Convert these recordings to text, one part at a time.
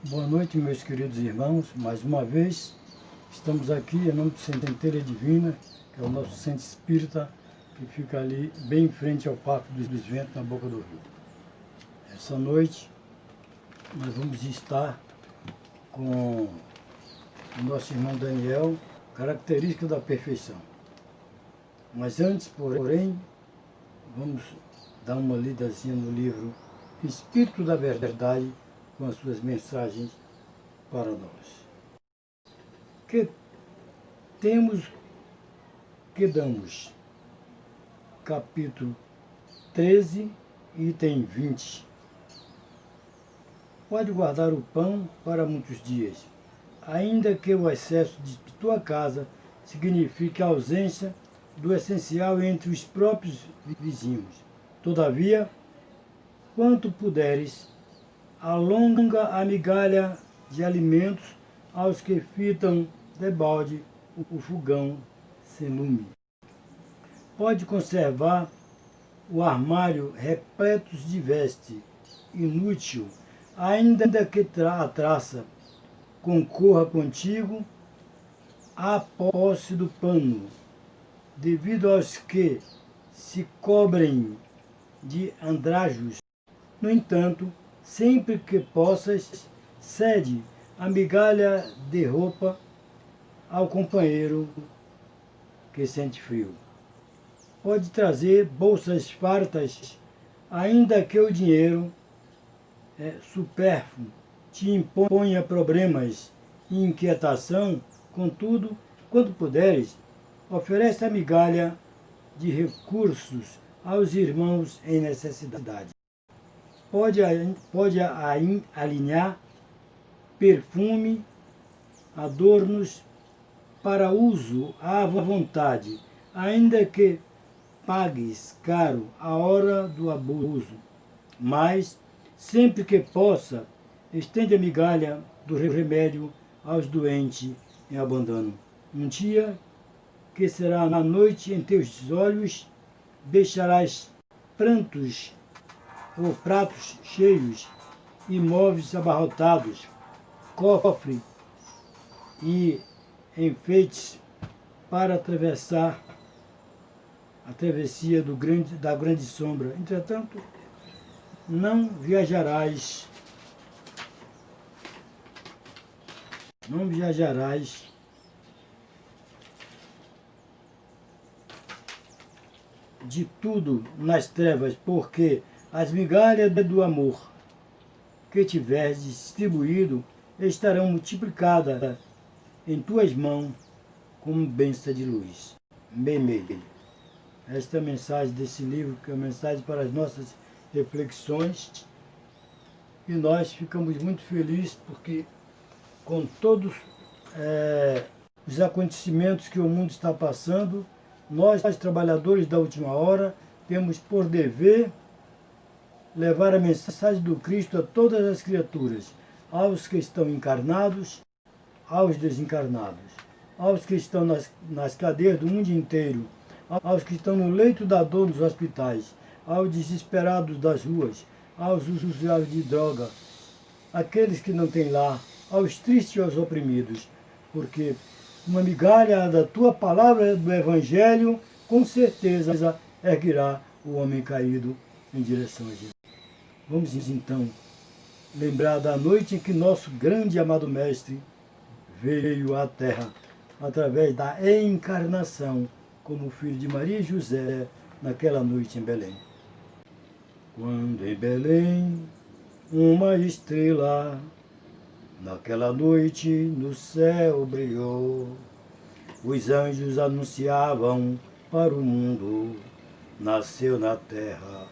Boa noite, meus queridos irmãos. Mais uma vez, estamos aqui em nome do Centenária Divina, que é o nosso centro espírita, que fica ali bem em frente ao Parque dos Ventos, na Boca do Rio. Essa noite, nós vamos estar com o nosso irmão Daniel, Característica da Perfeição. Mas antes, porém, vamos dar uma lidazinha no livro Espírito da Verdade, com as suas mensagens para nós. Que temos que damos, capítulo 13, item 20. Pode guardar o pão para muitos dias, ainda que o excesso de tua casa signifique a ausência do essencial entre os próprios vizinhos. Todavia, quanto puderes, alonga a migalha de alimentos aos que fitam debalde o fogão sem lume. Pode conservar o armário repleto de veste inútil, ainda que a traça concorra contigo à posse do pano, devido aos que se cobrem de andrajos. No entanto, sempre que possas, cede a migalha de roupa ao companheiro que sente frio. Pode trazer bolsas fartas, ainda que o dinheiro supérfluo te imponha problemas e inquietação. Contudo, quando puderes, oferece a migalha de recursos aos irmãos em necessidade. Pode alinhar perfume, adornos para uso à vontade, ainda que pagues caro a hora do abuso. Mas, sempre que possa, estende a migalha do remédio aos doentes em abandono. Um dia, que será na noite em teus olhos, deixarás prantos ou pratos cheios, imóveis abarrotados, cofre e enfeites para atravessar a travessia da grande sombra. Entretanto, não viajarás de tudo nas trevas, porque as migalhas do amor que tiveres distribuído estarão multiplicadas em tuas mãos como bênção de luz. Bem. Esta é a mensagem desse livro, que é a mensagem para as nossas reflexões. E nós ficamos muito felizes porque, com todos os acontecimentos que o mundo está passando, nós, trabalhadores da última hora, temos por dever levar a mensagem do Cristo a todas as criaturas, aos que estão encarnados, aos desencarnados, aos que estão nas cadeias do mundo inteiro, aos que estão no leito da dor nos hospitais, aos desesperados das ruas, aos usuários de droga, aqueles que não têm lar, aos tristes e aos oprimidos, porque uma migalha da tua palavra do Evangelho, com certeza, erguerá o homem caído em direção a Jesus. Vamos então lembrar da noite em que nosso grande e amado Mestre veio à Terra, através da encarnação, como filho de Maria e José, naquela noite em Belém. Quando em Belém uma estrela, naquela noite no céu brilhou, os anjos anunciavam para o mundo, nasceu na terra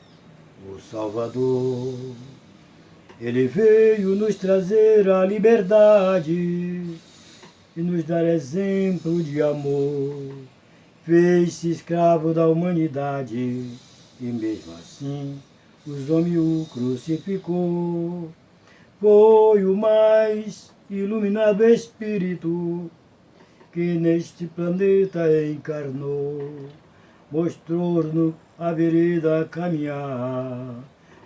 o Salvador. Ele veio nos trazer a liberdade e nos dar exemplo de amor. Fez-se escravo da humanidade e mesmo assim os homens o crucificou. Foi o mais iluminado Espírito que neste planeta encarnou. Mostrou-nos a vereda a caminhar,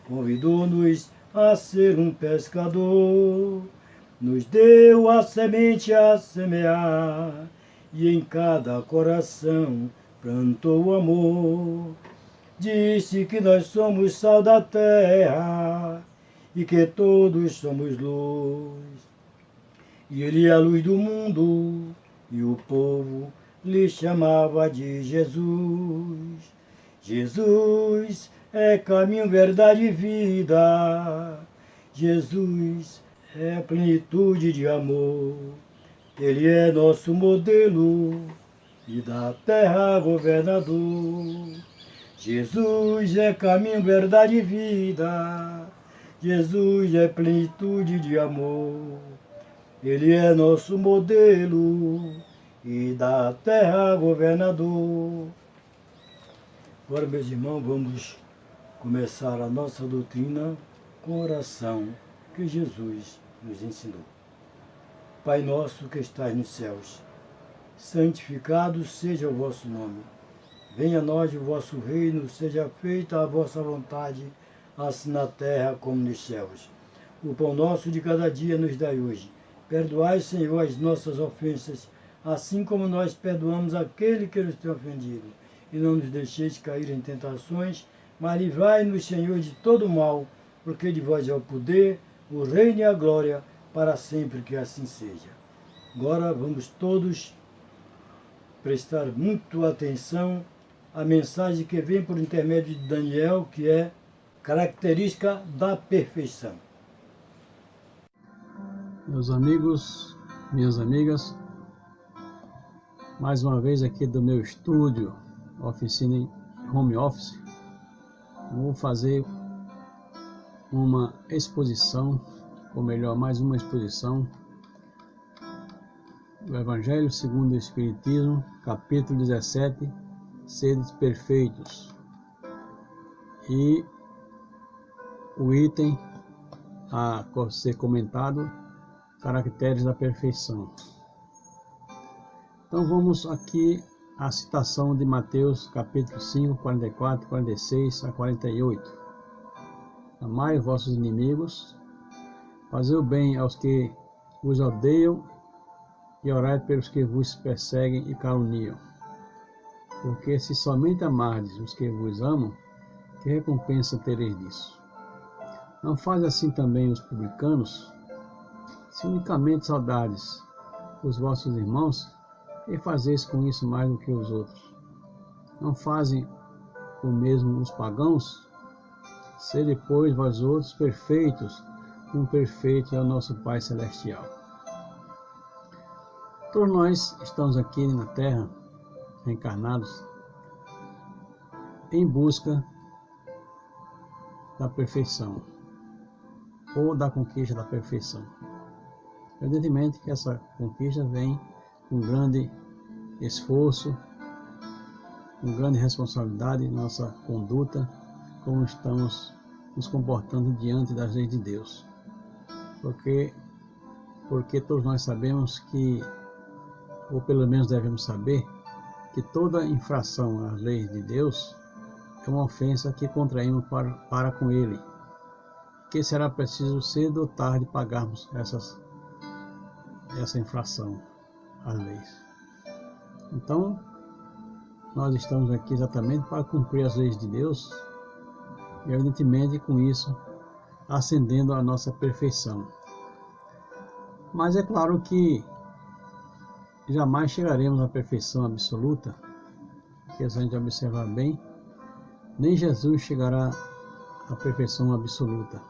convidou-nos a ser um pescador. nos deu a semente a semear, e em cada coração plantou o amor. Disse que nós somos sal da terra e que todos somos luz. E ele é a luz do mundo, e o povo lhe chamava de Jesus. Jesus é caminho, verdade e vida. Jesus é a plenitude de amor. Ele é nosso modelo e da terra governador. Jesus é caminho, verdade e vida. Jesus é plenitude de amor. Ele é nosso modelo e da terra governador. Agora, meus irmãos, vamos começar a nossa doutrina com a oração que Jesus nos ensinou. Pai nosso que estás nos céus, santificado seja o vosso nome. Venha a nós o vosso reino, seja feita a vossa vontade, assim na terra como nos céus. O pão nosso de cada dia nos dai hoje. Perdoai, Senhor, as nossas ofensas, assim como nós perdoamos aquele que nos tem ofendido. E não nos deixeis cair em tentações, mas livrai-nos, Senhor, de todo mal, porque de vós é o poder, o reino e a glória, para sempre que assim seja. Agora vamos todos prestar muito atenção à mensagem que vem por intermédio de Daniel, que é característica da perfeição. Meus amigos, minhas amigas, mais uma vez aqui do meu estúdio, oficina em home office, vou fazer uma exposição, ou melhor, mais uma exposição do Evangelho segundo o Espiritismo, capítulo 17, Sedes Perfeitos, e o item a ser comentado, caracteres da perfeição. Então vamos aqui à citação de Mateus capítulo 5, 44, 46 a 48. Amai os vossos inimigos, fazei o bem aos que vos odeiam e orai pelos que vos perseguem e caluniam. Porque se somente amardes os que vos amam, que recompensa tereis disso? Não faz assim também os publicanos? Se unicamente saudardes os vossos irmãos, e fazeis com isso mais do que os outros? Não fazem o mesmo os pagãos? Sede, pois, vós outros perfeitos, como perfeito é o nosso Pai Celestial. Todos nós estamos aqui na Terra, reencarnados, em busca da perfeição, ou da conquista da perfeição. Evidentemente que essa conquista vem com grande esforço, com grande responsabilidade em nossa conduta, como estamos nos comportando diante das leis de Deus. Porque todos nós sabemos que, ou pelo menos devemos saber, que toda infração às leis de Deus é uma ofensa que contraímos para com Ele, que será preciso cedo ou tarde pagarmos essa infração às leis. Então, nós estamos aqui exatamente para cumprir as leis de Deus e, evidentemente, com isso, ascendendo a nossa perfeição. Mas é claro que jamais chegaremos à perfeição absoluta, porque se a gente observar bem, nem Jesus chegará à perfeição absoluta,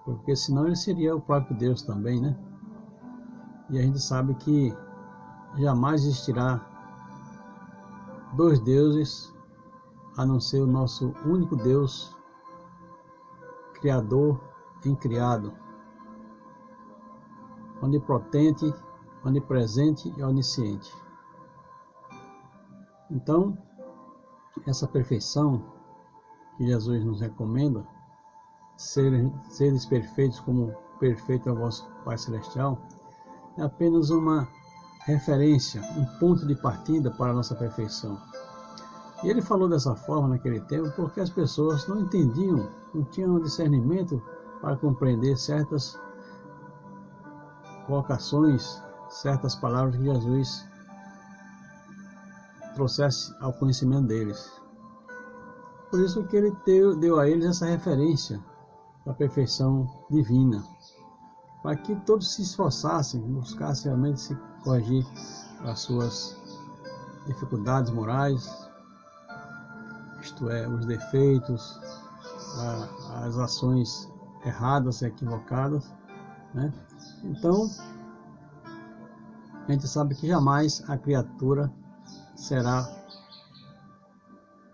porque senão ele seria o próprio Deus também, né? E a gente sabe que jamais existirá dois deuses, a não ser o nosso único Deus, Criador, incriado, onipotente, onipresente e onisciente. Então, essa perfeição que Jesus nos recomenda, seres perfeitos como perfeito é o vosso Pai Celestial, é apenas uma referência, um ponto de partida para a nossa perfeição. E ele falou dessa forma naquele tempo porque as pessoas não entendiam, não tinham discernimento para compreender certas colocações, certas palavras que Jesus trouxesse ao conhecimento deles. Por isso que ele deu a eles essa referência da perfeição divina, para que todos se esforçassem, buscassem realmente se corrigir as suas dificuldades morais, isto é, os defeitos, as ações erradas e equivocadas, né? Então, a gente sabe que jamais a criatura será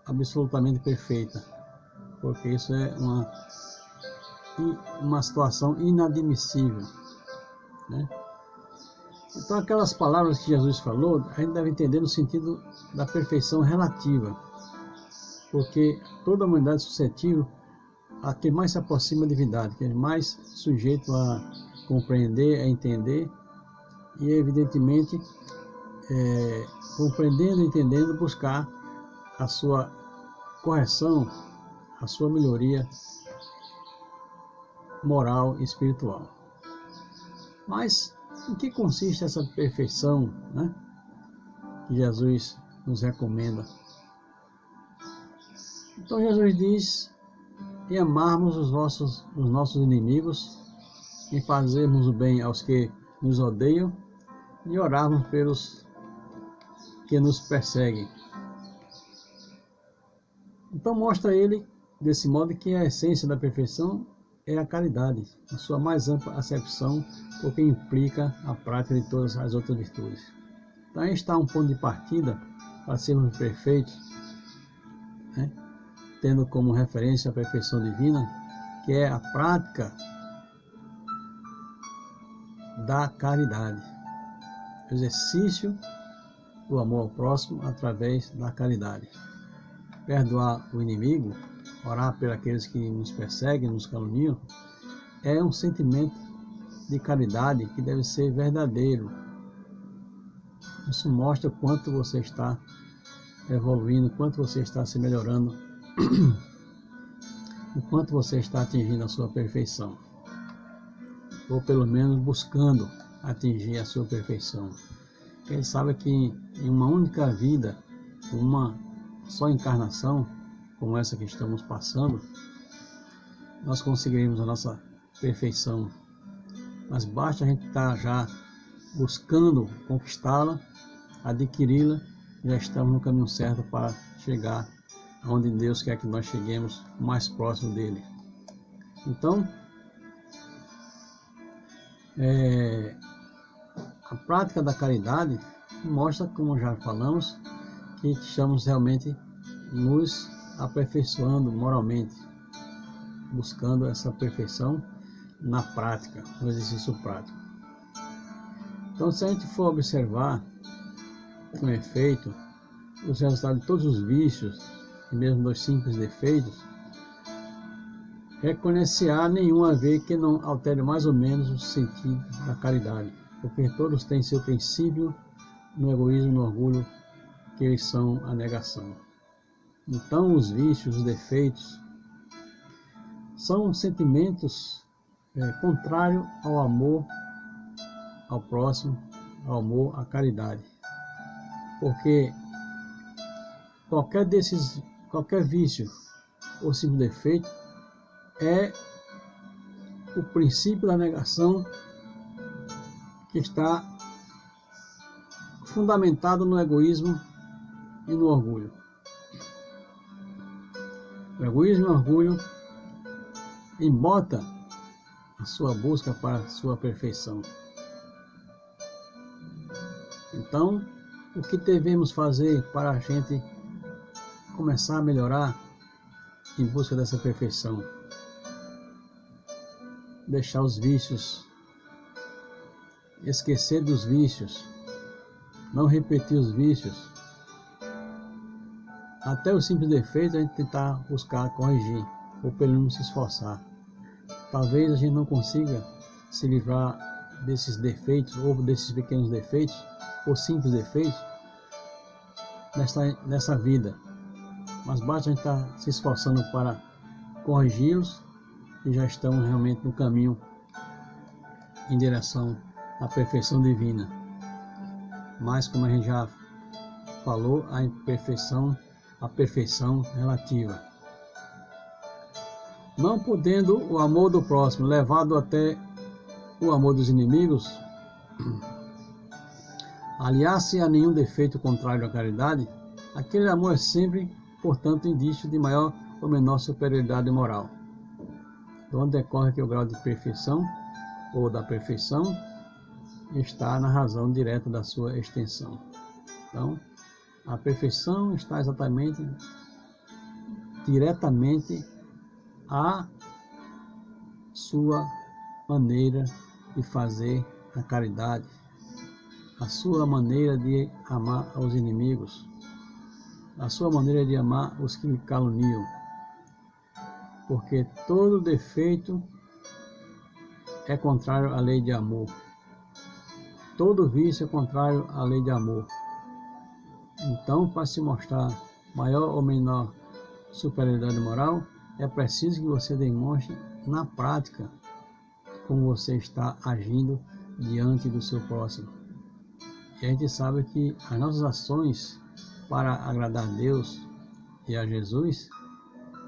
absolutamente perfeita, porque isso é uma situação inadmissível, né? Então, aquelas palavras que Jesus falou, a gente deve entender no sentido da perfeição relativa, porque toda a humanidade é suscetível a que mais se aproxima da divindade, que é mais sujeito a compreender, a entender e, evidentemente, compreendendo e entendendo, buscar a sua correção, a sua melhoria moral e espiritual. Mas em que consiste essa perfeição, né, que Jesus nos recomenda? Então Jesus diz em amarmos os nossos inimigos, em fazermos o bem aos que nos odeiam e orarmos pelos que nos perseguem. Então mostra ele, desse modo, que a essência da perfeição é a caridade, a sua mais ampla acepção, porque implica a prática de todas as outras virtudes. Então aí está um ponto de partida para sermos perfeitos, né? Tendo como referência a perfeição divina, que é a prática da caridade, o exercício do amor ao próximo através da caridade. Perdoar o inimigo, orar por aqueles que nos perseguem, nos caluniam, é um sentimento de caridade que deve ser verdadeiro. Isso mostra o quanto você está evoluindo, o quanto você está se melhorando, o quanto você está atingindo a sua perfeição, ou pelo menos buscando atingir a sua perfeição. Ele sabe que em uma única vida, uma só encarnação, como essa que estamos passando, nós conseguiremos a nossa perfeição. Mas basta a gente estar já buscando conquistá-la, adquiri-la, já estamos no caminho certo para chegar onde Deus quer que nós cheguemos, mais próximo dele. Então, a prática da caridade mostra, como já falamos, que estamos realmente nos aperfeiçoando moralmente, buscando essa perfeição na prática, no exercício prático. Então, se a gente for observar com efeito os resultados de todos os vícios, e mesmo dos simples defeitos, reconhecer-á nenhum haver que não altere mais ou menos o sentido da caridade, porque todos têm seu princípio no egoísmo e no orgulho, que eles são a negação. Então, os vícios, os defeitos, são sentimentos contrários ao amor ao próximo, ao amor à caridade. Porque qualquer vício ou simples defeito é o princípio da negação que está fundamentado no egoísmo e no orgulho. O egoísmo e o orgulho embota a sua busca para a sua perfeição. Então, o que devemos fazer para a gente começar a melhorar em busca dessa perfeição? Deixar os vícios, esquecer dos vícios, não repetir os vícios. Até os simples defeitos a gente tentar buscar corrigir, ou pelo menos se esforçar. Talvez a gente não consiga se livrar desses defeitos, ou desses pequenos defeitos, ou simples defeitos, nessa vida. Mas basta a gente estar se esforçando para corrigi-los, e já estamos realmente no caminho em direção a perfeição divina. Mas, como a gente já falou, a perfeição relativa. Não podendo o amor do próximo, levado até o amor dos inimigos, aliar-se a nenhum defeito contrário à caridade, aquele amor é sempre, portanto, indício de maior ou menor superioridade moral. De onde decorre que o grau de perfeição ou da perfeição está na razão direta da sua extensão. Então, a perfeição está exatamente, diretamente à sua maneira de fazer a caridade, a sua maneira de amar aos inimigos, a sua maneira de amar os que lhe caluniam, porque todo defeito é contrário à lei de amor, todo vício é contrário à lei de amor. Então, para se mostrar maior ou menor superioridade moral, é preciso que você demonstre na prática como você está agindo diante do seu próximo. E a gente sabe que as nossas ações para agradar a Deus e a Jesus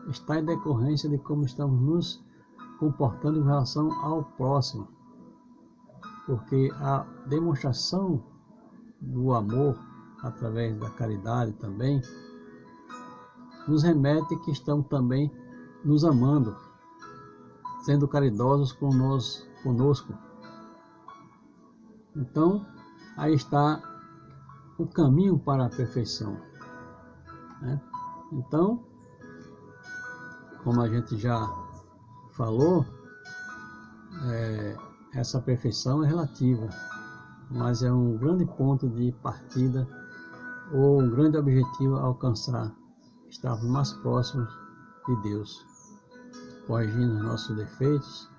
está em decorrência de como estamos nos comportando em relação ao próximo. Porque a demonstração do amor através da caridade também nos remete que estamos também nos amando, sendo caridosos conosco. Então, aí está o caminho para a perfeição, né? Então, como a gente já falou, essa perfeição é relativa, mas é um grande ponto de partida ou um grande objetivo a alcançar, estarmos mais próximos de Deus, corrigindo os nossos defeitos,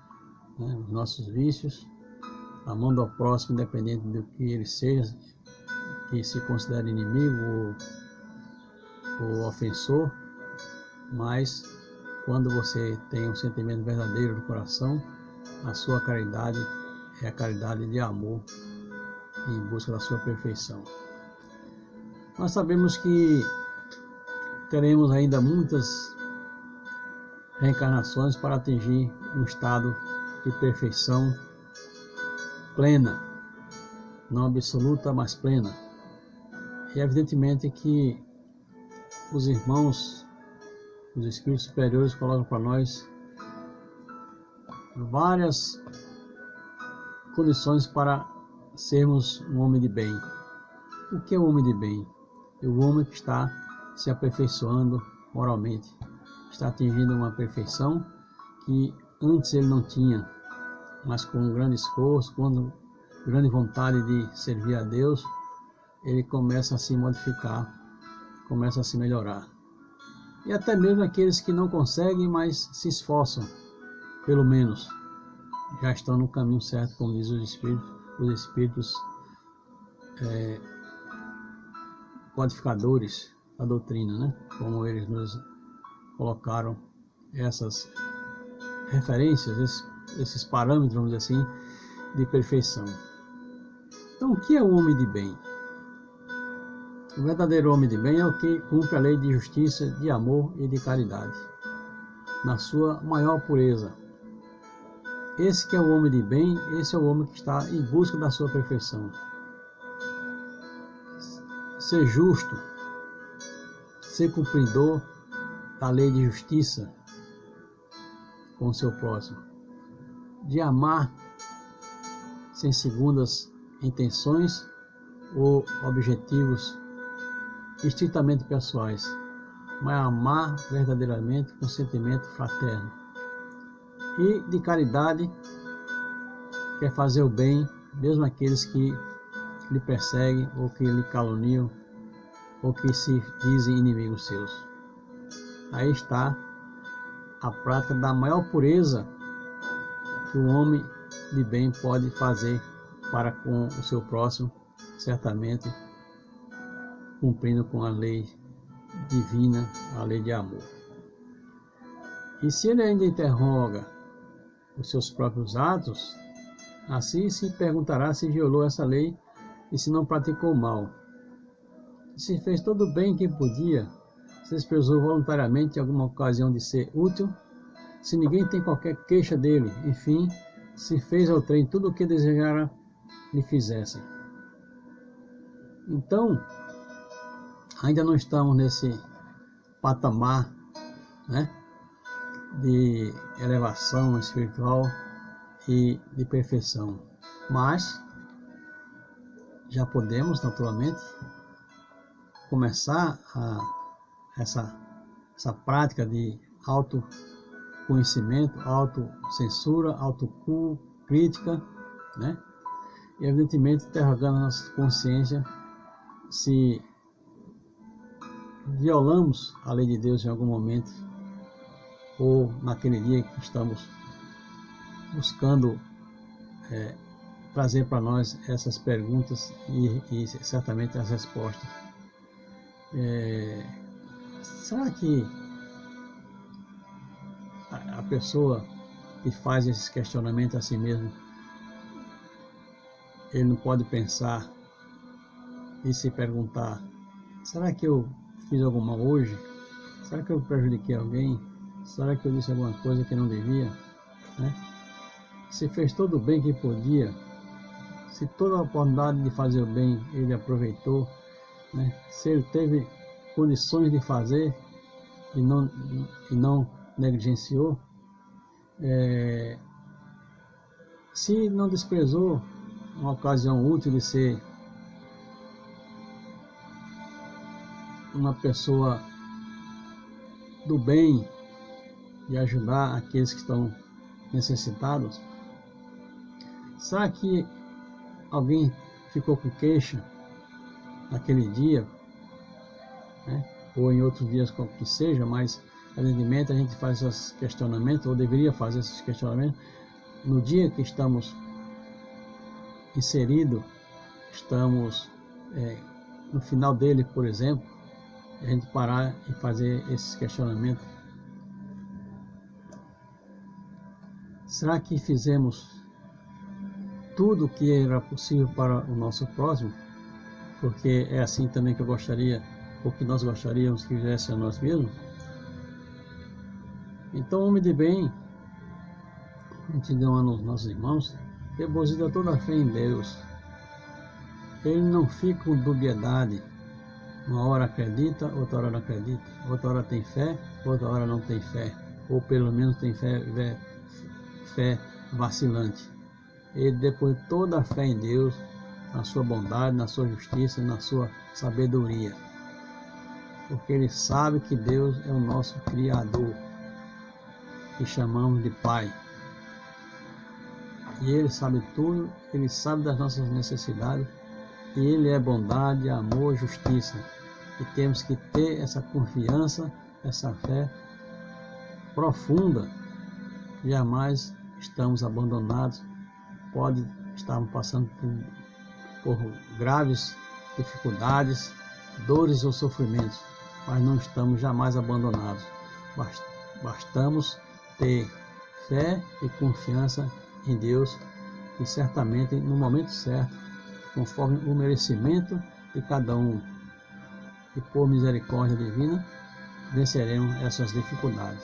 né, os nossos vícios, amando ao próximo independente do que ele seja, que se considere inimigo ou ofensor, mas quando você tem um sentimento verdadeiro do coração, a sua caridade é a caridade de amor em busca da sua perfeição. Nós sabemos que teremos ainda muitas reencarnações para atingir um estado de perfeição plena, não absoluta, mas plena. E evidentemente que os irmãos, os espíritos superiores colocam para nós várias condições para sermos um homem de bem. O que é um homem de bem? É o homem que está se aperfeiçoando moralmente, está atingindo uma perfeição que antes ele não tinha, mas com um grande esforço, com grande vontade de servir a Deus, ele começa a se modificar, começa a se melhorar. E até mesmo aqueles que não conseguem, mas se esforçam, pelo menos, já estão no caminho certo, como diz os espíritos codificadores da doutrina, né? Como eles nos colocaram essas referências, esses parâmetros, vamos dizer assim, de perfeição. Então, o que é o homem de bem? O verdadeiro homem de bem é o que cumpre a lei de justiça, de amor e de caridade, na sua maior pureza. Esse que é o homem de bem, esse é o homem que está em busca da sua perfeição. Ser justo, ser cumpridor da lei de justiça com o seu próximo, de amar sem segundas intenções ou objetivos estritamente pessoais, mas amar verdadeiramente com sentimento fraterno. E de caridade, quer fazer o bem, mesmo aqueles que lhe perseguem ou que lhe caluniam ou que se dizem inimigos seus. Aí está a prática da maior pureza que o homem de bem pode fazer para com o seu próximo, certamente cumprindo com a lei divina, a lei de amor. E se ele ainda interroga os seus próprios atos, Assim se perguntará se violou essa lei e se não praticou mal. Se fez todo o bem que podia, se desprezou voluntariamente em alguma ocasião de ser útil, se ninguém tem qualquer queixa dele, enfim, se fez ao trem tudo o que desejara lhe fizessem. Então, ainda não estamos nesse patamar, né, de elevação espiritual e de perfeição, mas já podemos naturalmente começar essa prática de autoconhecimento, autocensura, autocrítica, né? E evidentemente interrogando a nossa consciência se violamos a lei de Deus em algum momento, ou naquele dia que estamos buscando trazer para nós essas perguntas e certamente as respostas. Será que a pessoa que faz esses questionamentos a si mesmo, ele não pode pensar e se perguntar: será que eu fiz algum mal hoje? Será que eu prejudiquei alguém? Será que eu disse alguma coisa que não devia? Né? Se fez todo o bem que podia, se toda a oportunidade de fazer o bem ele aproveitou, né? Se ele teve condições de fazer e não negligenciou, se não desprezou uma ocasião útil de ser uma pessoa do bem e ajudar aqueles que estão necessitados, será que alguém ficou com queixa naquele dia, né? Ou em outros dias, como que seja, mas evidentemente a gente faz esses questionamentos, ou deveria fazer esses questionamentos, no dia que estamos inseridos, estamos no final dele, por exemplo, a gente parar e fazer esses questionamentos. Será que fizemos tudo o que era possível para o nosso próximo? Porque é assim também que eu gostaria, ou que nós gostaríamos que fizesse a nós mesmos? Então, homem de bem, continuando aos nossos irmãos, deposita toda a fé em Deus. Ele não fica com dubiedade. Uma hora acredita, outra hora não acredita. Outra hora tem fé, outra hora não tem fé. Ou pelo menos tem fé vacilante. Ele deposita toda a fé em Deus, na sua bondade, na sua justiça, na sua sabedoria. Porque ele sabe que Deus é o nosso Criador, que chamamos de Pai. E ele sabe tudo, ele sabe das nossas necessidades, e ele é bondade, amor, justiça. E temos que ter essa confiança, essa fé profunda. Jamais estamos abandonados. Pode estarmos passando por graves dificuldades, dores ou sofrimentos, mas não estamos jamais abandonados. Bastamos ter fé e confiança em Deus, e certamente no momento certo, conforme o merecimento de cada um, e por misericórdia divina, venceremos essas dificuldades.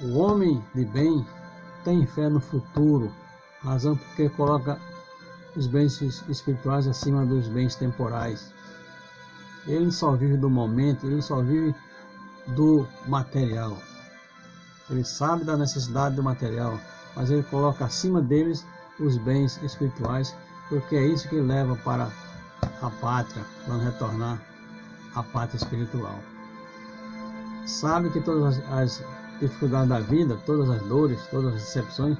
O homem de bem tem fé no futuro, razão porque coloca os bens espirituais acima dos bens temporais. Ele só vive do momento, ele só vive do material. Ele sabe da necessidade do material, mas ele coloca acima deles os bens espirituais, porque é isso que leva para a pátria, quando retornar à pátria espiritual. Sabe que todas as dificuldades da vida, todas as dores, todas as decepções,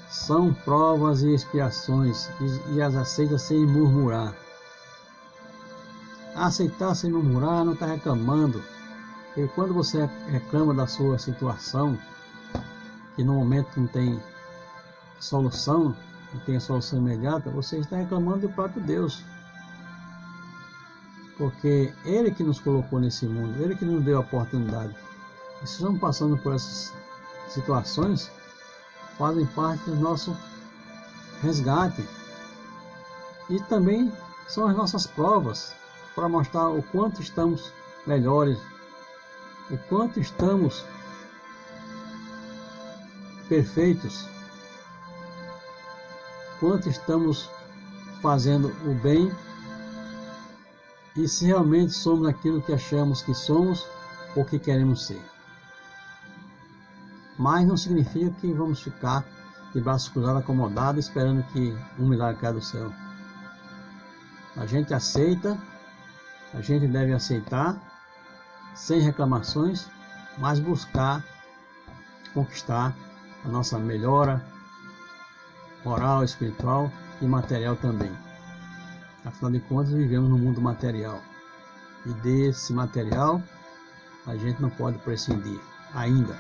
são provas e expiações, e as aceita sem murmurar. Aceitar sem murmurar não está reclamando. Porque quando você reclama da sua situação, que no momento não tem solução, não tem a solução imediata, você está reclamando do próprio Deus. Porque Ele que nos colocou nesse mundo, Ele que nos deu a oportunidade. E se estamos passando por essas situações, fazem parte do nosso resgate. E também são as nossas provas para mostrar o quanto estamos melhores, o quanto estamos perfeitos, quanto estamos fazendo o bem e se realmente somos aquilo que achamos que somos ou que queremos ser. Mas não significa que vamos ficar de braços cruzados, acomodados, esperando que um milagre caia do céu. A gente aceita, a gente deve aceitar, sem reclamações, mas buscar conquistar a nossa melhora moral, espiritual e material também. Afinal de contas, vivemos no mundo material. E desse material, a gente não pode prescindir ainda.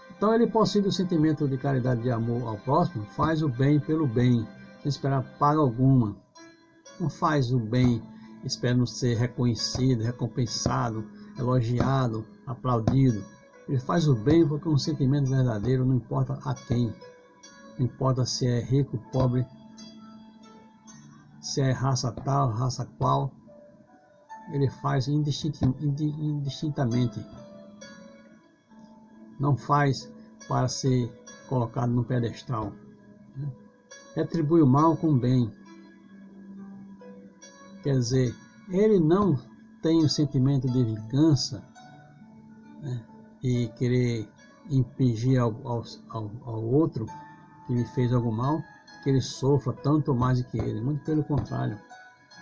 Então, ele possui o sentimento de caridade e de amor ao próximo, faz o bem pelo bem, sem esperar paga alguma. Não faz o bem esperando ser reconhecido, recompensado, elogiado, aplaudido. Ele faz o bem porque é um sentimento verdadeiro, não importa a quem. Não importa se é rico, pobre, se é raça tal, raça qual. Ele faz indistintamente. Não faz para ser colocado no pedestal. Retribui o mal com o bem. Quer dizer, ele não tem o sentimento de vingança, né, e querer impingir ao outro que lhe fez algo mal, que ele sofra tanto ou mais do que ele. Muito pelo contrário.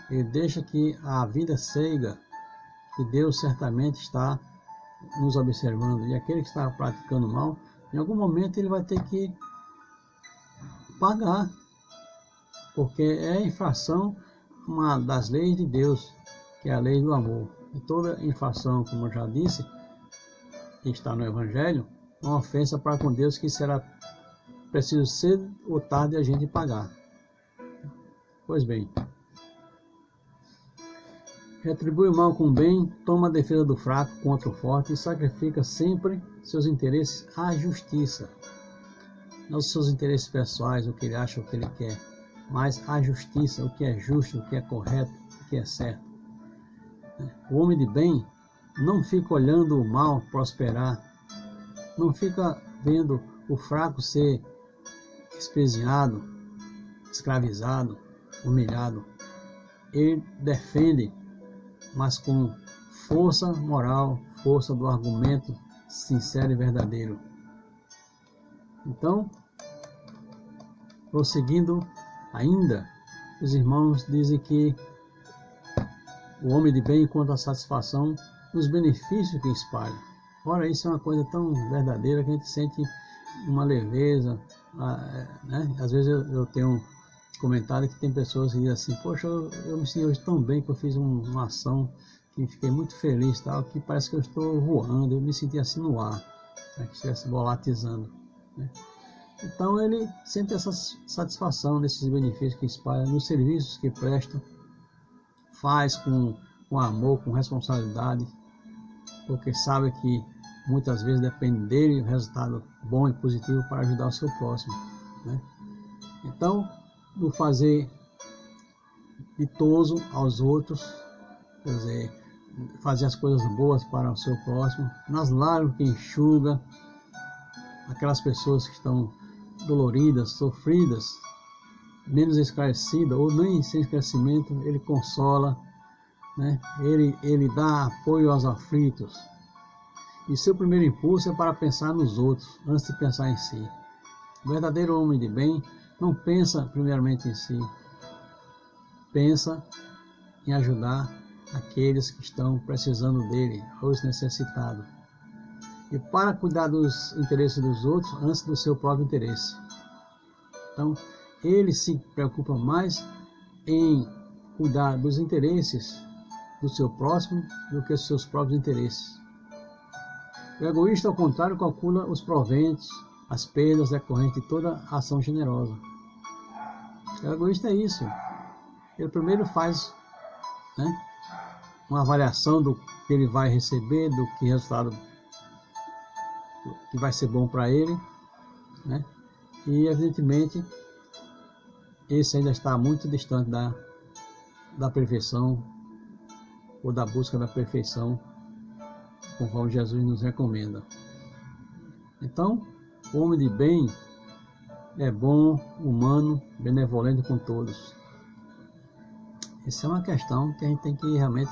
Ele deixa que a vida cega, que Deus certamente está nos observando. E aquele que está praticando mal, em algum momento ele vai ter que pagar, porque é infração uma das leis de Deus, que é a lei do amor. E toda infração, como eu já disse, que está no Evangelho, é uma ofensa para com Deus que será preciso cedo ou tarde a gente pagar. Pois bem, retribui o mal com o bem, toma a defesa do fraco contra o forte e sacrifica sempre seus interesses à justiça. Não os seus interesses pessoais, o que ele acha, o que ele quer, mas à justiça, o que é justo, o que é correto, o que é certo. O homem de bem não fica olhando o mal prosperar, não fica vendo o fraco ser espezinhado, escravizado, humilhado. Ele defende, mas com força moral, força do argumento sincero e verdadeiro. Então, prosseguindo ainda, os irmãos dizem que o homem de bem encontra a satisfação nos benefícios que espalha. Ora, isso é uma coisa tão verdadeira que a gente sente uma leveza, né? Às vezes eu tenho um comentário que tem pessoas que dizem assim: poxa, eu me senti hoje tão bem que eu fiz uma ação que fiquei muito feliz, tal, que parece que eu estou voando, eu me senti assim no ar, né, que estivesse volatizando, né? Então ele sente essa satisfação desses benefícios que espalha, nos serviços que presta, faz com amor, com responsabilidade, porque sabe que muitas vezes depende dele o resultado bom e positivo para ajudar o seu próximo, né? Então, no fazer ditoso aos outros, quer dizer, fazer as coisas boas para o seu próximo, nas lágrimas que enxuga aquelas pessoas que estão doloridas, sofridas, menos esclarecidas ou nem sem esclarecimento, ele consola, né? Ele dá apoio aos aflitos. E seu primeiro impulso é para pensar nos outros, antes de pensar em si. O verdadeiro homem de bem não pensa primeiramente em si, pensa em ajudar aqueles que estão precisando dele, os necessitados. E para cuidar dos interesses dos outros antes do seu próprio interesse. Então, ele se preocupa mais em cuidar dos interesses do seu próximo do que os seus próprios interesses. O egoísta, ao contrário, calcula os proventos, as perdas decorrentes de toda ação generosa. O egoísta é isso. Ele primeiro faz, né, uma avaliação do que ele vai receber, do que resultado que vai ser bom para ele, né? E evidentemente esse ainda está muito distante da perfeição ou da busca da perfeição, conforme Jesus nos recomenda. Então, o homem de bem é bom, humano, benevolente com todos. Essa é uma questão que a gente tem que realmente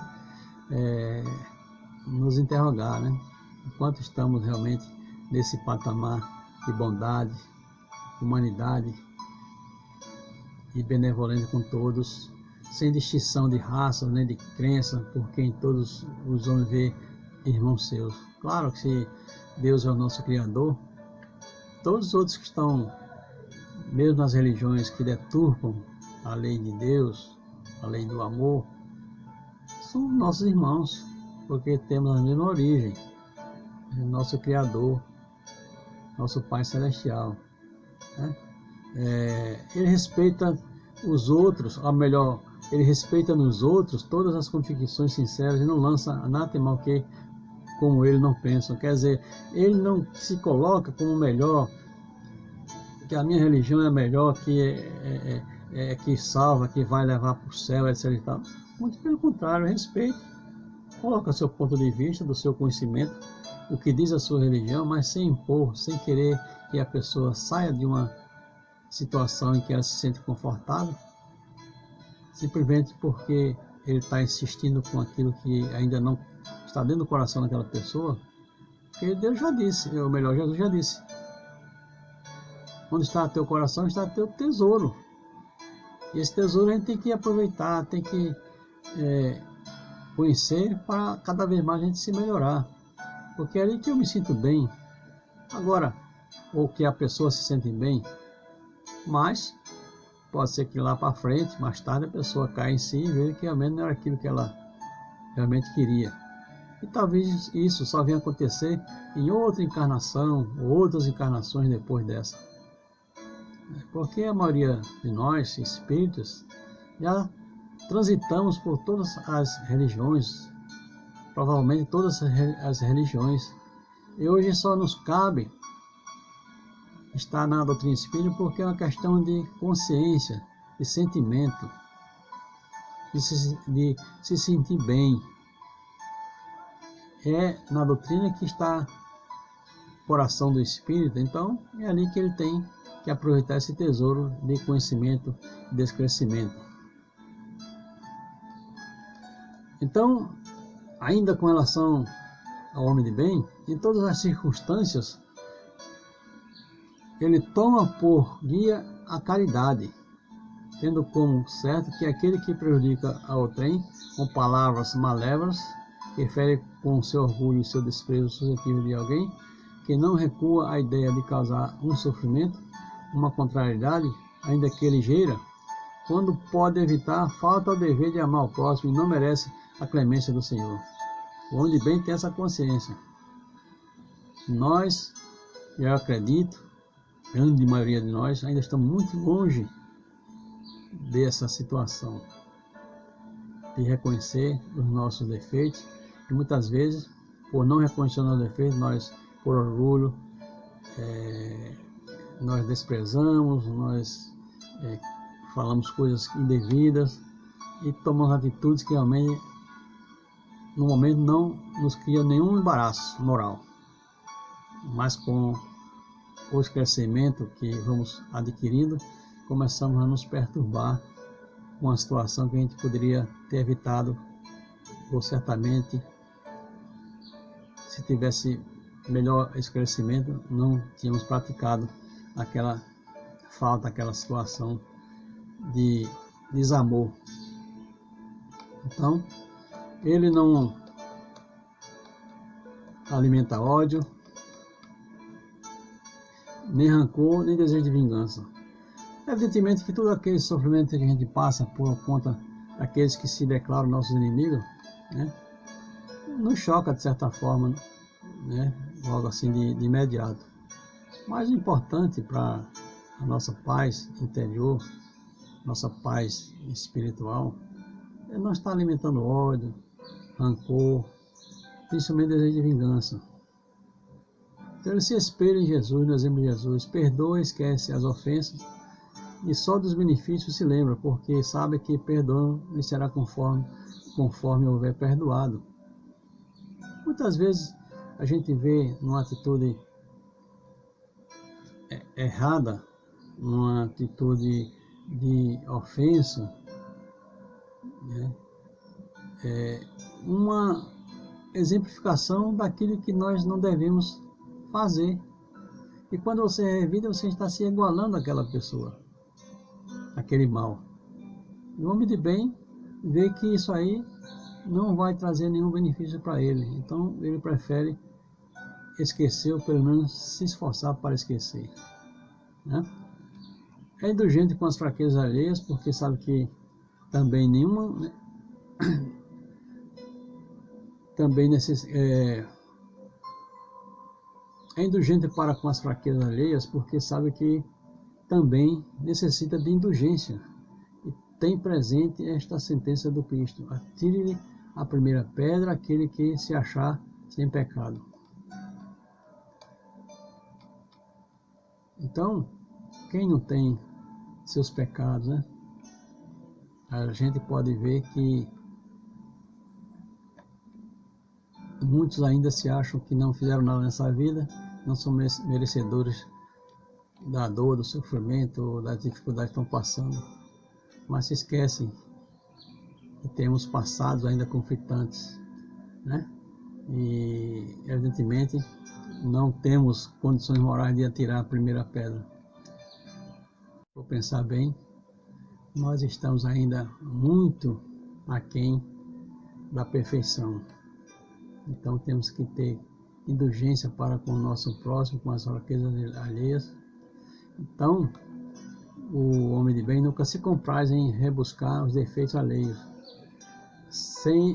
nos interrogar, né? Enquanto estamos realmente nesse patamar de bondade, humanidade e benevolente com todos, sem distinção de raça nem de crença, por quem todos os homens vê irmãos seus. Claro que se Deus é o nosso Criador, todos os outros que estão, mesmo nas religiões que deturpam a lei de Deus, a lei do amor, são nossos irmãos, porque temos a mesma origem, nosso Criador, nosso Pai Celestial, né? Ele respeita os outros, ou melhor, ele respeita nos outros todas as convicções sinceras e não lança anátema que como ele não pensa. Quer dizer, ele não se coloca como melhor, que a minha religião é melhor, que salva, que vai levar para o céu, etc. E tal. Muito pelo contrário, respeito. Coloca seu ponto de vista, do seu conhecimento, o que diz a sua religião, mas sem impor, sem querer que a pessoa saia de uma situação em que ela se sente confortável, simplesmente porque ele está insistindo com aquilo que ainda não está dentro do coração daquela pessoa, porque Deus já disse, ou melhor, Jesus já disse, onde está teu coração está teu tesouro, e esse tesouro a gente tem que aproveitar, tem que conhecer para cada vez mais a gente se melhorar, porque é ali que eu me sinto bem. Agora, ou que a pessoa se sente bem, mas pode ser que lá para frente, mais tarde, a pessoa caia em si e veja que realmente não era aquilo que ela realmente queria. E talvez isso só venha acontecer em outra encarnação, ou outras encarnações depois dessa. Porque a maioria de nós, espíritos, já transitamos por todas as religiões, provavelmente todas as religiões. E hoje só nos cabe estar na doutrina espírita porque é uma questão de consciência, de sentimento, de se sentir bem. É na doutrina que está o coração do espírito, então é ali que ele tem que aproveitar esse tesouro de conhecimento e desse crescimento. Então, ainda com relação ao homem de bem, em todas as circunstâncias, ele toma por guia a caridade, tendo como certo que aquele que prejudica a outrem com palavras malévolas, que fere com seu orgulho e seu desprezo suscetível de alguém, que não recua à ideia de causar um sofrimento, uma contrariedade, ainda que ligeira, quando pode evitar, falta ao dever de amar o próximo e não merece a clemência do Senhor. O homem de bem tem essa consciência. Nós, eu acredito, a grande maioria de nós, ainda estamos muito longe dessa situação de reconhecer os nossos defeitos, e muitas vezes, por não reconhecer os nossos defeitos, nós, por orgulho, nós desprezamos, nós falamos coisas indevidas e tomamos atitudes que realmente no momento não nos cria nenhum embaraço moral, mas com o esclarecimento que vamos adquirindo, começamos a nos perturbar com uma situação que a gente poderia ter evitado, ou certamente, se tivesse melhor esclarecimento, não tínhamos praticado aquela falta, aquela situação de desamor. Então, ele não alimenta ódio, nem rancor, nem desejo de vingança. Evidentemente que todo aquele sofrimento que a gente passa por conta daqueles que se declaram nossos inimigos, né, nos choca de certa forma, né, logo assim de imediato. Mas o importante para a nossa paz interior, nossa paz espiritual, é não estar alimentando ódio, rancor, principalmente desejo de vingança. Então ele se espelha em Jesus, no exemplo de Jesus, perdoa, esquece as ofensas e só dos benefícios se lembra, porque sabe que perdoa lhe será conforme houver perdoado. Muitas vezes a gente vê numa atitude errada, numa atitude de ofensa, né? Uma exemplificação daquilo que nós não devemos fazer. E quando você revida, você está se igualando àquela pessoa, aquele mal. O homem de bem vê que isso aí não vai trazer nenhum benefício para ele. Então ele prefere esquecer, ou pelo menos se esforçar para esquecer, né? É indulgente com as fraquezas alheias, porque sabe que também nenhuma é indulgente para com as fraquezas alheias, porque sabe que também necessita de indulgência. E tem presente esta sentença do Cristo: atire-lhe a primeira pedra aquele que se achar sem pecado. Então, quem não tem seus pecados, né? A gente pode ver que muitos ainda se acham que não fizeram nada nessa vida, não são merecedores da dor, do sofrimento, das dificuldades que estão passando, mas se esquecem que temos passados ainda conflitantes, né? E evidentemente não temos condições morais de atirar a primeira pedra. Vou pensar bem, nós estamos ainda muito aquém da perfeição. Então temos que ter indulgência para com o nosso próximo, com as fraquezas alheias. Então, o homem de bem nunca se compraz em rebuscar os defeitos alheios,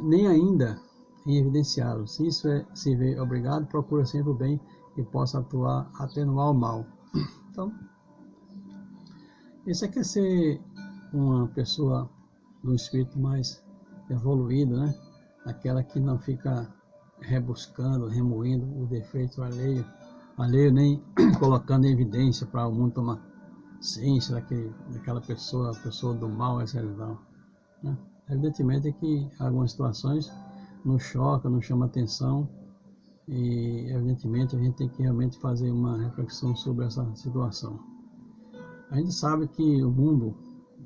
nem ainda em evidenciá-los. Se isso se vê obrigado, procura sempre o bem que possa atenuar o mal. Então, isso é ser uma pessoa do espírito mais evoluído, né? Aquela que não fica rebuscando, remoendo o defeito alheio nem colocando em evidência para o mundo tomar ciência daquela pessoa, a pessoa do mal, etc. Né? Evidentemente que algumas situações nos chocam, nos chamam a atenção, e evidentemente a gente tem que realmente fazer uma reflexão sobre essa situação. A gente sabe que o mundo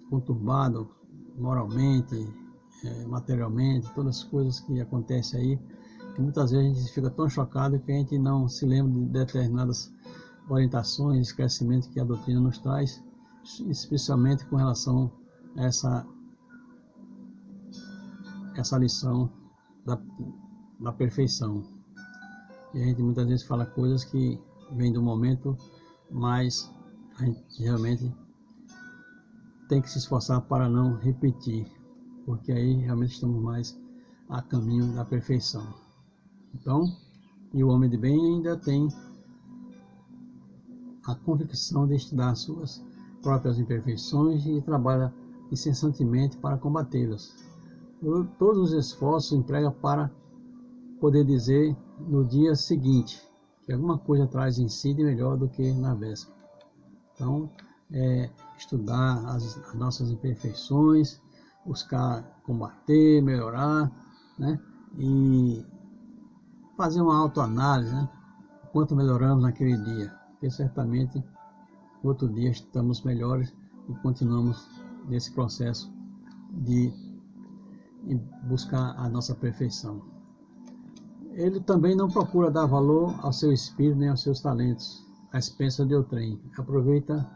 conturbado moralmente, materialmente, todas as coisas que acontecem aí, que muitas vezes a gente fica tão chocado que a gente não se lembra de determinadas orientações, esclarecimentos que a doutrina nos traz, especialmente com relação a essa lição da perfeição. E a gente muitas vezes fala coisas que vêm do momento, mas a gente realmente tem que se esforçar para não repetir, porque aí realmente estamos mais a caminho da perfeição. Então, e o homem de bem ainda tem a convicção de estudar suas próprias imperfeições e trabalha incessantemente para combatê-las. Todos os esforços emprega para poder dizer no dia seguinte que alguma coisa traz em si de melhor do que na véspera. Então, estudar as nossas imperfeições, buscar combater, melhorar, né? E fazer uma autoanálise, né? Quanto melhoramos naquele dia, porque certamente outro dia estamos melhores e continuamos nesse processo de buscar a nossa perfeição. Ele também não procura dar valor ao seu espírito nem aos seus talentos, à expensa de outrem. Aproveita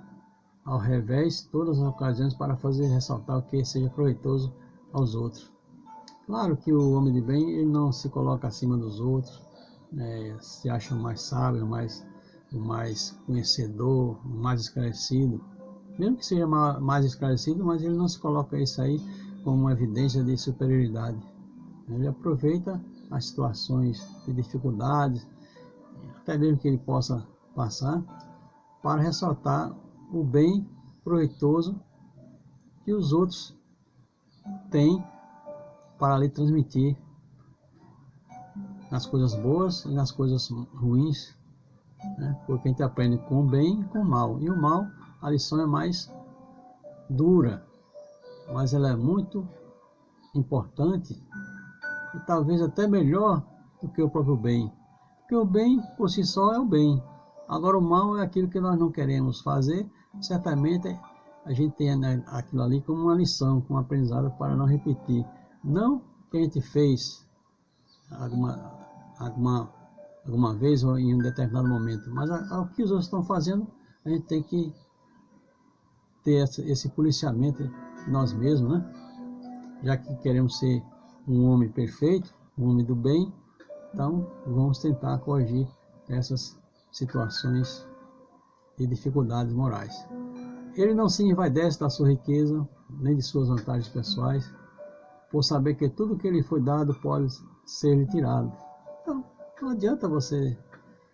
ao revés todas as ocasiões para fazer ressaltar o que seja proveitoso aos outros. Claro que o homem de bem ele não se coloca acima dos outros, se acha mais sábio, o mais conhecedor, o mais esclarecido. Mesmo que seja mais esclarecido, mas ele não se coloca isso aí como uma evidência de superioridade. Ele aproveita as situações de dificuldades, até mesmo que ele possa passar, para ressaltar o bem proveitoso que os outros têm para lhe transmitir nas coisas boas e nas coisas ruins né? Porque a gente aprende com o bem e com o mal. E o mal, a lição é mais dura, mas ela é muito importante e talvez até melhor do que o próprio bem. Porque o bem, por si só, é o bem. Agora, o mal é aquilo que nós não queremos fazer. Certamente, a gente tem, né, aquilo ali como uma lição, como um aprendizado para não repetir. Não que a gente fez alguma, alguma vez ou em um determinado momento, mas o que os outros estão fazendo, a gente tem que ter esse policiamento em nós mesmos, né? Já que queremos ser um homem perfeito, um homem do bem, então vamos tentar corrigir essas situações e dificuldades morais. Ele não se envaidece da sua riqueza, nem de suas vantagens pessoais, por saber que tudo que lhe foi dado pode ser lhe tirado. Então, não adianta você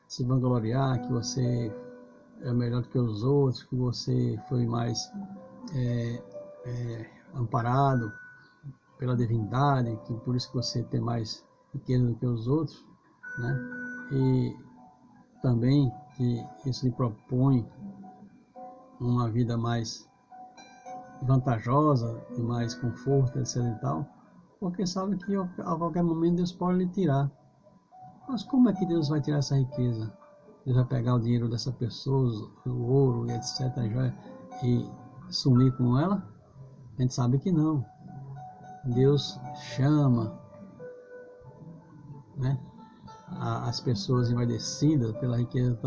se vangloriar que você é melhor do que os outros, que você foi mais amparado pela divindade, que por isso que você tem mais riqueza do que os outros, né? E também que isso lhe propõe uma vida mais vantajosa, de mais conforto, etc e tal, porque sabe que a qualquer momento Deus pode lhe tirar. Mas como é que Deus vai tirar essa riqueza? Deus vai pegar o dinheiro dessa pessoa, o ouro, etc, e sumir com ela? A gente sabe que não. Deus chama, né, as pessoas envaidecidas pela riqueza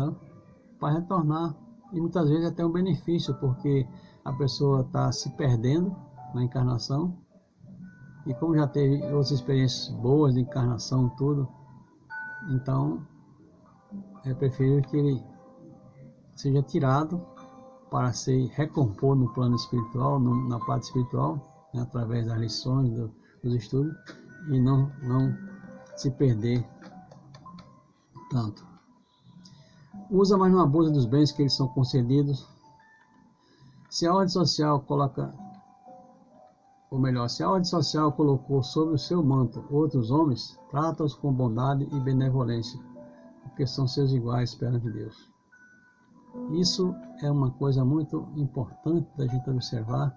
para retornar. E muitas vezes até um benefício, porque a pessoa está se perdendo na encarnação, e como já teve outras experiências boas de encarnação, tudo, então é preferível que ele seja tirado para se recompor no plano espiritual, na parte espiritual, né, através das lições, dos estudos, e não se perder tanto. Usa, mas não abusa dos bens que eles são concedidos. Se a ordem social coloca, ou melhor, se a ordem social colocou sobre o seu manto outros homens, trata-os com bondade e benevolência, porque são seus iguais perante Deus. Isso é uma coisa muito importante da gente observar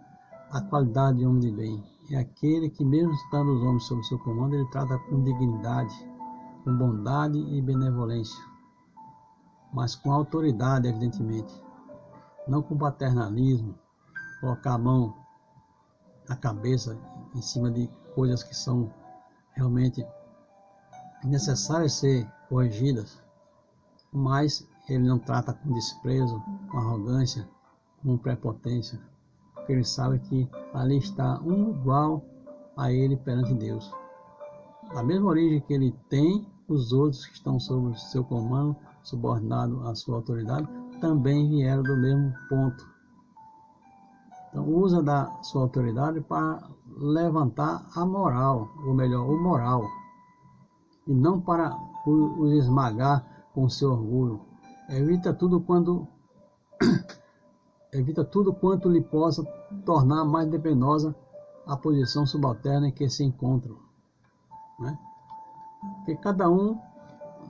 a qualidade de homem de bem. É aquele que, mesmo estando os homens sob seu comando, ele trata com dignidade, com bondade e benevolência, mas com autoridade, evidentemente, não com paternalismo, colocar a mão na cabeça em cima de coisas que são realmente necessárias ser corrigidas, mas ele não trata com desprezo, com arrogância, com prepotência, porque ele sabe que ali está um igual a ele perante Deus. Da mesma origem que ele tem, os outros que estão sob o seu comando, subordinados à sua autoridade, também vieram do mesmo ponto. Então, usa da sua autoridade para levantar a moral, ou melhor, o moral, e não para os esmagar com o seu orgulho. Evita tudo quanto lhe possa tornar mais depenosa a posição subalterna em que se encontram, né? Porque cada um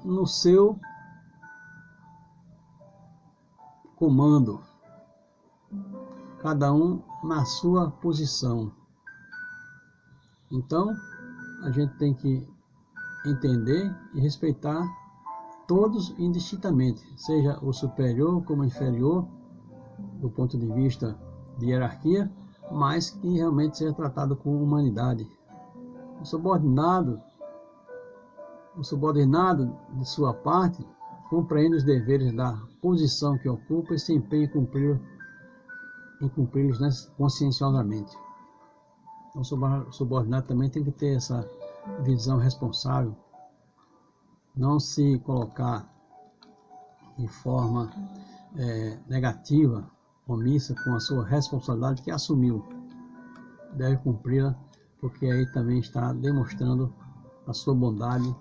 no seu comando, cada um na sua posição. Então, a gente tem que entender e respeitar todos indistintamente, seja o superior como o inferior, do ponto de vista de hierarquia, mas que realmente seja tratado com humanidade. O subordinado, de sua parte, compreende os deveres da posição que ocupa e se empenha em cumpri-los, né, conscienciosamente. O subordinado também tem que ter essa visão responsável, não se colocar de forma negativa, omissa com a sua responsabilidade que assumiu. Deve cumpri-la, porque aí também está demonstrando a sua bondade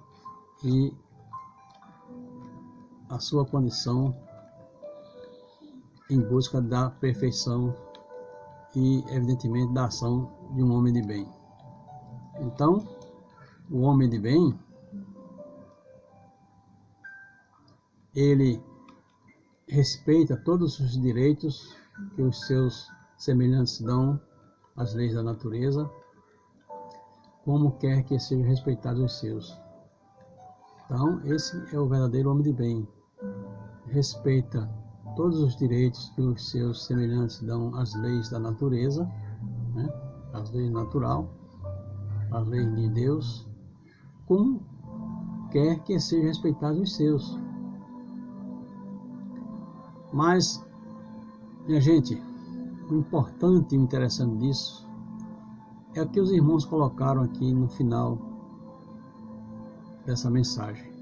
e a sua condição em busca da perfeição e, evidentemente, da ação de um homem de bem. Então, o homem de bem, ele respeita todos os direitos que os seus semelhantes dão às leis da natureza, como quer que sejam respeitados os seus. Então, esse é o verdadeiro homem de bem. Respeita todos os direitos que os seus semelhantes dão às leis da natureza, né? As leis natural, as leis de Deus, como quer que sejam respeitados os seus. Mas, minha gente, o importante e o interessante disso é o que os irmãos colocaram aqui no final dessa mensagem.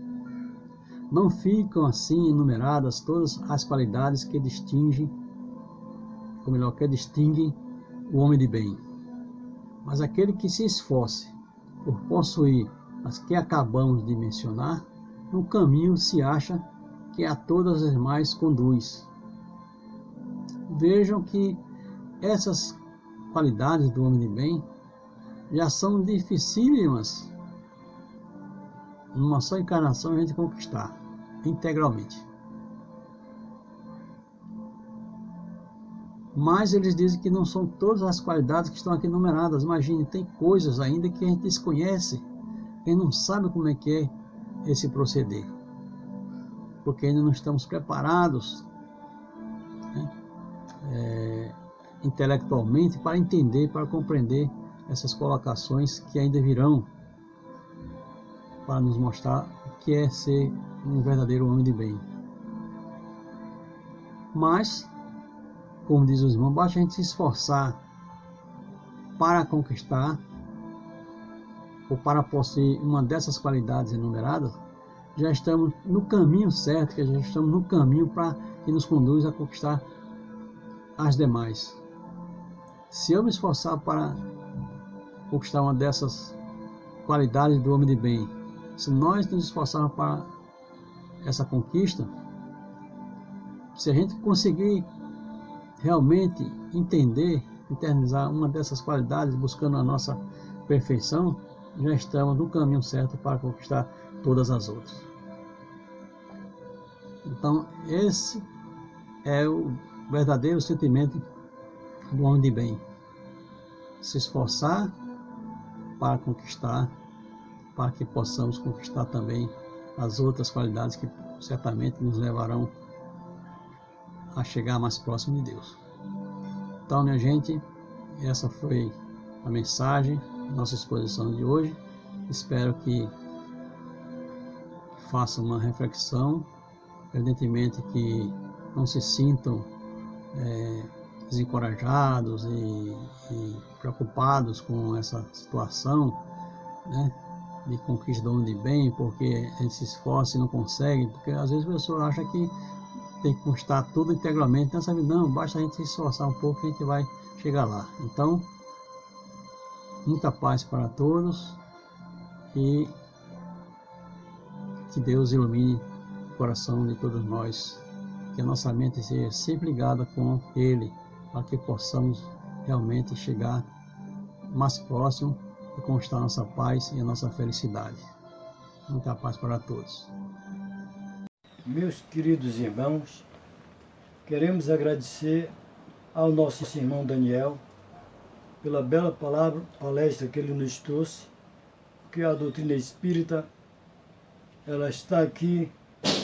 Não ficam assim enumeradas todas as qualidades que distinguem, ou melhor, que distinguem o homem de bem. Mas aquele que se esforce por possuir as que acabamos de mencionar, no caminho se acha que a todas as demais conduz. Vejam que essas qualidades do homem de bem já são dificílimas numa só encarnação a gente conquistar integralmente. Mas eles dizem que não são todas as qualidades que estão aqui numeradas. Imagine, tem coisas ainda que a gente desconhece, a gente não sabe como é que é esse proceder, porque ainda não estamos preparados, né, intelectualmente para entender, para compreender essas colocações que ainda virão para nos mostrar o que é ser um verdadeiro homem de bem. Mas, como diz os irmãos, basta a gente se esforçar para conquistar ou para possuir uma dessas qualidades enumeradas, já estamos no caminho certo, já estamos no caminho para que nos conduz a conquistar as demais. Se eu me esforçar para conquistar uma dessas qualidades do homem de bem, se nós nos esforçarmos para essa conquista, se a gente conseguir realmente entender, internalizar uma dessas qualidades, buscando a nossa perfeição, já estamos no caminho certo para conquistar todas as outras. Então, esse é o verdadeiro sentimento do homem de bem. Se esforçar para conquistar, para que possamos conquistar também as outras qualidades que certamente nos levarão a chegar mais próximo de Deus. Então, minha gente, essa foi a mensagem, nossa exposição de hoje. Espero que façam uma reflexão, evidentemente que não se sintam desencorajados e preocupados com essa situação, né, de conquista do homem de bem, porque a gente se esforça e não consegue, porque às vezes a pessoa acha que tem que conquistar tudo integralmente, nessa vida não, basta a gente se esforçar um pouco que a gente vai chegar lá. Então, muita paz para todos e que Deus ilumine o coração de todos nós, que a nossa mente seja sempre ligada com Ele, para que possamos realmente chegar mais próximo e conquistar a nossa paz e a nossa felicidade. Muita paz para todos. Meus queridos irmãos, queremos agradecer ao nosso irmão Daniel pela bela palestra que ele nos trouxe, porque a doutrina espírita, ela está aqui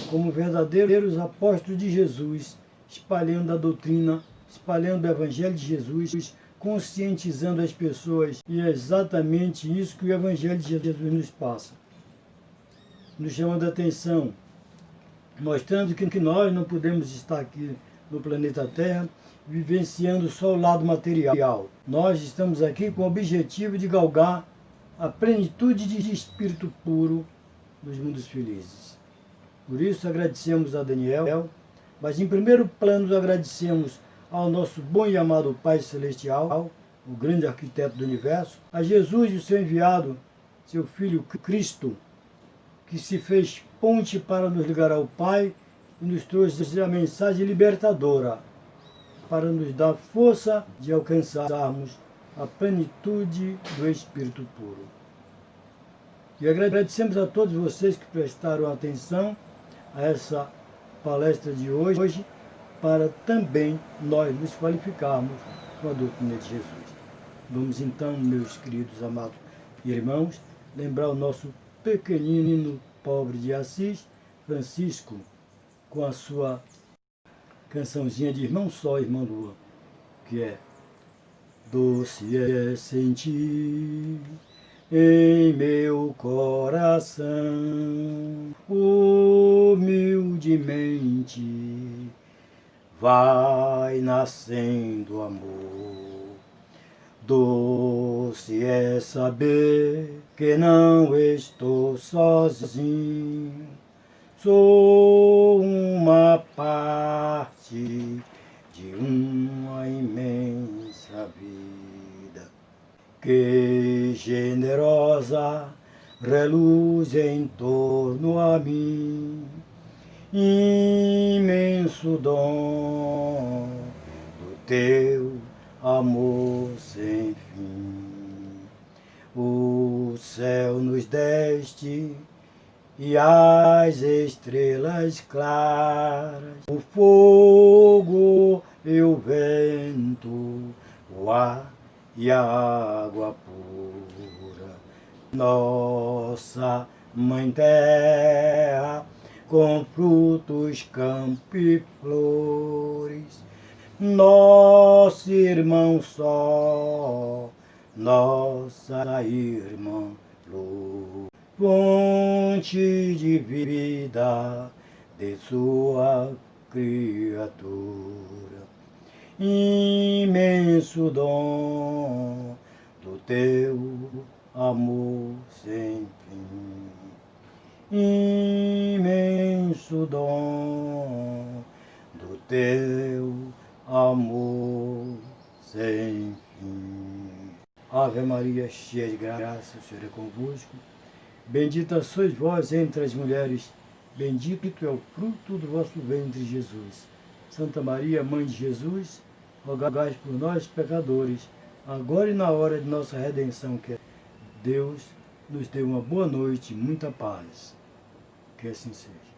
como verdadeiros apóstolos de Jesus, espalhando a doutrina, espalhando o Evangelho de Jesus, conscientizando as pessoas. E é exatamente isso que o Evangelho de Jesus nos passa, nos chamando a atenção, mostrando que nós não podemos estar aqui no planeta Terra vivenciando só o lado material. Nós estamos aqui com o objetivo de galgar a plenitude de espírito puro dos mundos felizes. Por isso agradecemos a Daniel, mas em primeiro plano agradecemos ao nosso bom e amado Pai Celestial, o grande arquiteto do universo, a Jesus, o seu enviado, seu Filho Cristo, que se fez ponte para nos ligar ao Pai e nos trouxe a mensagem libertadora, para nos dar força de alcançarmos a plenitude do Espírito puro. E agradecemos a todos vocês que prestaram atenção a essa palestra de hoje para também nós nos qualificarmos com a doutrina de Jesus. Vamos então, meus queridos amados irmãos, lembrar o nosso pequenino pobre de Assis, Francisco, com a sua cançãozinha de Irmão Sol, Irmã Lua, que é: doce é sentir em meu coração, humildemente vai nascendo amor. Doce é saber que não estou sozinho, sou uma parte de uma imensa vida, que generosa reluz em torno a mim, imenso dom do teu amor sem fim. O céu nos deste e as estrelas claras, o fogo e o vento, o ar e a água pura. Nossa Mãe Terra, com frutos, campos e flores, nosso irmão Sol, nossa irmã Lua, fonte de vida de sua criatura, imenso dom do teu amor sem fim, imenso dom do teu amor sem fim. Ave Maria, cheia de graça, o Senhor é convosco. Bendita sois vós entre as mulheres, bendito é o fruto do vosso ventre, Jesus. Santa Maria, Mãe de Jesus, rogai por nós, pecadores, agora e na hora de nossa redenção. Que Deus nos dê uma boa noite e muita paz. Que assim seja.